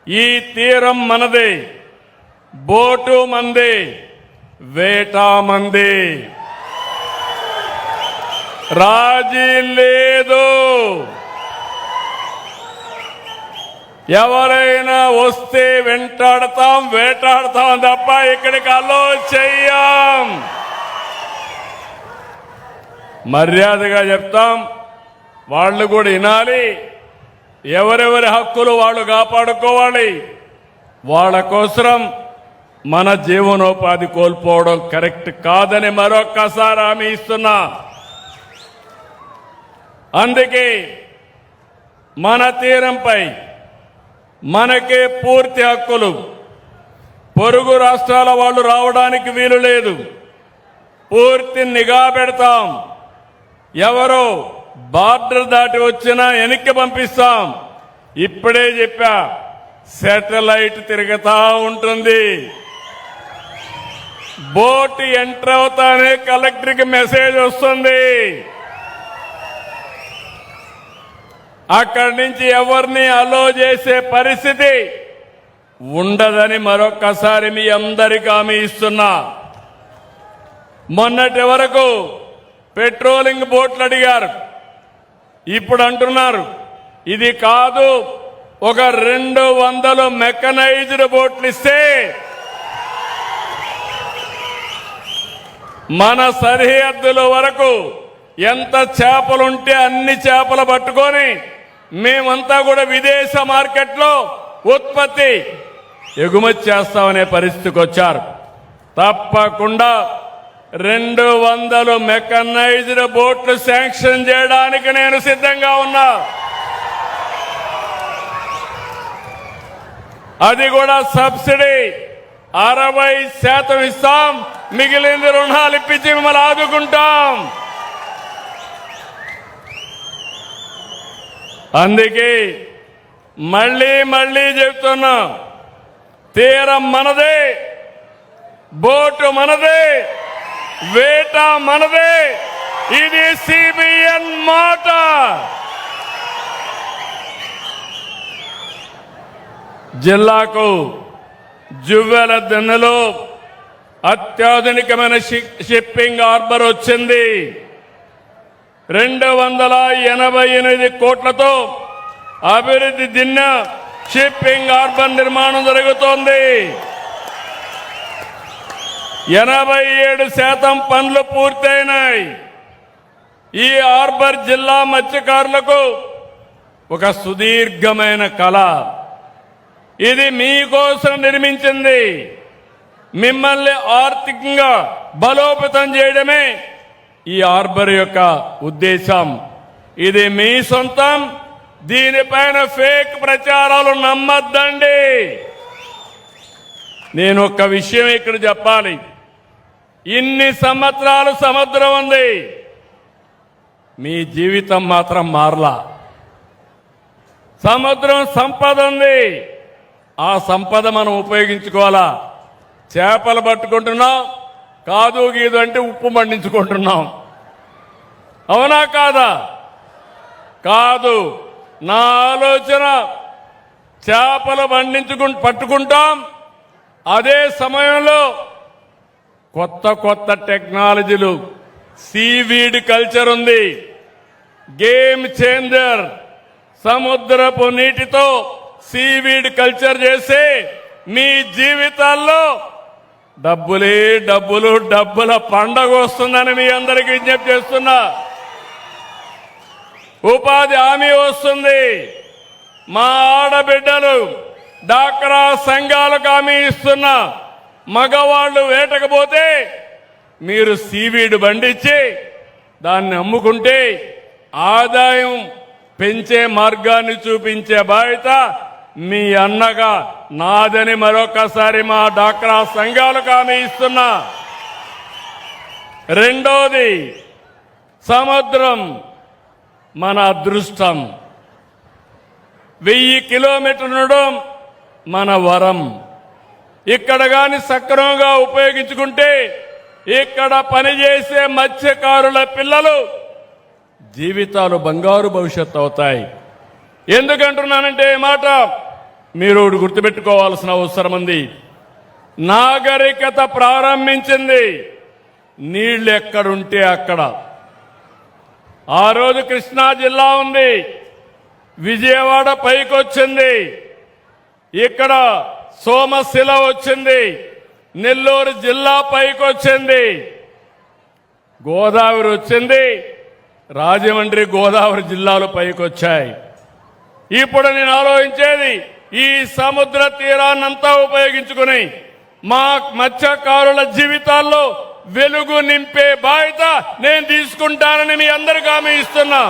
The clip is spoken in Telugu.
ఈ తీరం మనదే, బోటు మంది, వేట మంది, రాజీ లేదు. ఎవరైనా వస్తే వెంటాడతాం, వేటాడతాం తప్ప ఇక్కడికి అలో చెయ్యం. మర్యాదగా చెప్తాం, వాళ్ళు కూడా వినాలి. ఎవరెవరి హక్కులు వాళ్ళు కాపాడుకోవాలి. వాళ్ళ కోసం మన జీవనోపాధి కోల్పోవడం కరెక్ట్ కాదని మరొక్కసారి హామీ ఇస్తున్నా. అందుకే మన తీరంపై మనకే పూర్తి హక్కులు. పొరుగు రాష్ట్రాల వాళ్ళు రావడానికి వీలు లేదు. పూర్తి నిఘా పెడతాం. ఎవరో బార్డర్ దాటి వచ్చినా వెనక్కి పంపిస్తాం. ఇప్పుడే చెప్పా, శాటిలైట్ తిరుగుతా ఉంటుంది. బోట్ ఎంటర్ అవుతానే కలెక్టర్కి మెసేజ్ వస్తుంది. అక్కడి నుంచి ఎవరిని అలో చేసే పరిస్థితి ఉండదని మరొక్కసారి మీ అందరికీ హామీ ఇస్తున్నా. మొన్నటి వరకు పెట్రోలింగ్ బోట్లు అడిగారు. ఇప్పుడు అంటున్నారు ఇది కాదు, ఒక 200 మెకనైజ్డ్ బోట్లు ఇస్తే మన సరిహద్దుల వరకు ఎంత చేపలుంటే అన్ని చేపలు పట్టుకొని మేమంతా కూడా విదేశ మార్కెట్లో ఉత్పత్తి ఎగుమతి చేస్తామనే పరిస్థితికి వచ్చారు. తప్పకుండా 200 మెకనైజ్డ్ బోట్లు శాంక్షన్ చేయడానికి నేను సిద్ధంగా ఉన్నా. అది కూడా సబ్సిడీ 60% ఇస్తాం. మిగిలింది రుణాలు ఇప్పించి మిమ్మల్ని ఆదుకుంటాం. అందుకే మళ్ళీ చెప్తున్నా, తీరం మనదే, బోటు మనదే, వేట మనదే. ఇది సిబిఎన్ మాట. జిల్లాకు జువ్వెల దిన్నెలో అత్యాధునికమైన షిప్పింగ్ హార్బర్ వచ్చింది. 288 కోట్లతో అభివృద్ధి దిన్న షిప్పింగ్ హార్బర్ నిర్మాణం జరుగుతోంది. 87% పనులు పూర్తయినాయి. ఈ హార్బర్ జిల్లా మత్స్యకారులకు ఒక సుదీర్ఘమైన కళ. ఇది మీకోసం నిర్మించింది. మిమ్మల్ని ఆర్థికంగా బలోపేతం చేయడమే ఈ హార్బర్ యొక్క ఉద్దేశం. ఇది మీ సొంతం. దీనిపైన ఫేక్ ప్రచారాలు నమ్మద్దండి. నేను ఒక విషయం ఇక్కడ చెప్పాలి. ఇన్ని సంవత్సరాలు సముద్రం ఉంది, మీ జీవితం మాత్రం మారలా. సముద్రం సంపద ఉంది, ఆ సంపద మనం ఉపయోగించుకోవాలా. చేపలు పట్టుకుంటున్నాం, కాదు గీదు అంటే ఉప్పు మండించుకుంటున్నాం. అవునా కాదా? కాదు. నా ఆలోచన చేపలు పట్టుకుంటాం, అదే సమయంలో కొత్త టెక్నాలజీలు, సీవీడ్ కల్చర్ ఉంది, గేమ్ చేంజర్. సముద్రపు నీటితో సీవీడ్ కల్చర్ చేసి మీ జీవితాల్లో డబ్బుల పండగ వస్తుందని మీ అందరికీ విజ్ఞప్తి చేస్తున్నా. ఉపాధి హామీ వస్తుంది. మా ఆడబిడ్డలు డాక్రా సంఘాలకు హామీ ఇస్తున్నా. మగవాళ్లు వేటకపోతే మీరు సీవీడ్ పండించి దాన్ని అమ్ముకుంటే ఆదాయం పెంచే మార్గాన్ని చూపించే బాధ్యత మీ అన్నగా నాదని మరొకసారి మా డాక్రా సంఘాలకు హామీ ఇస్తున్నా. రెండోది, సముద్రం మన అదృష్టం. 1000 కిలోమీటర్లు మన వరం. ఇక్కడ గాని సక్రమంగా ఉపయోగించుకుంటే ఇక్కడ పనిచేసే మత్స్యకారుల పిల్లలు జీవితాలు బంగారు భవిష్యత్తు అవుతాయి. ఎందుకంటున్నానంటే ఈ మాట, మీరు ఒకటి గుర్తుపెట్టుకోవాల్సిన అవసరం ఉంది. నాగరికత ప్రారంభించింది నీళ్లు ఎక్కడుంటే అక్కడ. ఆ రోజు కృష్ణా జిల్లా ఉంది, విజయవాడ పైకొచ్చింది, ఇక్కడ సోమశిల వచ్చింది, నెల్లూరు జిల్లా పైకొచ్చింది, గోదావరి వచ్చింది, రాజమండ్రి గోదావరి జిల్లాలు పైకొచ్చాయి. ఇప్పుడు నేను ఆలోచించేది ఈ సముద్ర తీరాన్నంతా ఉపయోగించుకుని మా మత్స్యకారుల జీవితాల్లో వెలుగు నింపే బాధ్యత నేను తీసుకుంటానని మీ అందరికీ హామీ ఇస్తున్నా.